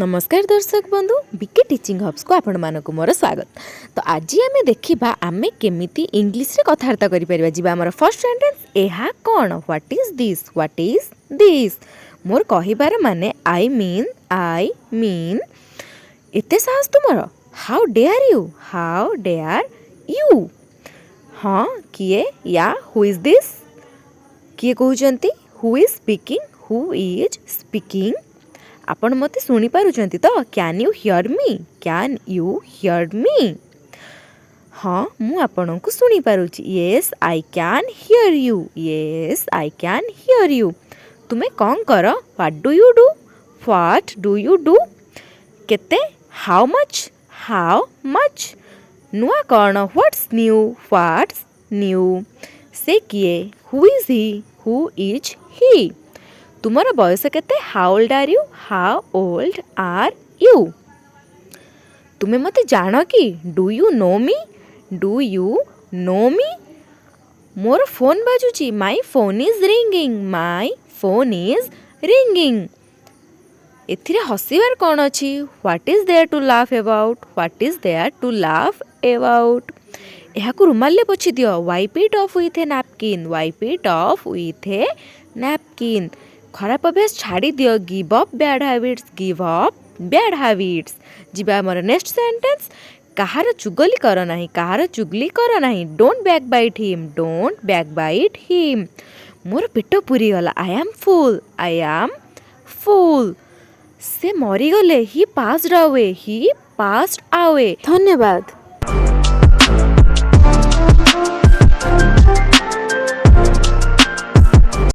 नमस्कार दर्शक बंधु बीके टीचिंग हब्स को आपण मानक मोर स्वागत। तो आज आम देखा आमे केमिति इंग्लिश रे कथबार्ता करि परिबा। जिबा हमर फर्स्ट सेंटेंस एहा कोन व्हाट इज दिस मोर कहिबार माने आई मीन एते साहस तुमर हाउ डेयर यू हाँ किए या हु इज दिस किए कहउचंती हु इज स्पीकिंग आपण मते सुनी पारुचंती तो कैन यू हियर मी हाँ मु आपण को सुनी पारुची yes I can hear you तुमे कौन कर व्हाट डू यू डू केते हाउ मच नुआ कौन व्हाट्स न्यू से किए हु इज ही तुमर बयस केते हाउ ओल्ड आर यू तुमे मते जान कि डू यू नो मी मोर फोन बाजुची माई फोन इज रिंगिंग एथिरे हसीबार कौन अछि what is there to laugh about एहाकु रुमाल पोछि दियो wipe it off with a napkin खराब अभ्यास छाड़ी दियो गिव अप बैड हैबिट्स जिबा हमर नेक्स्ट सेंटेंस कहार चुगली कर नाही डोंट बैकबाइट हिम मोर पेट पूरी गला आई एम फुल से मरी गले ही पास्ड अवे धन्यवाद।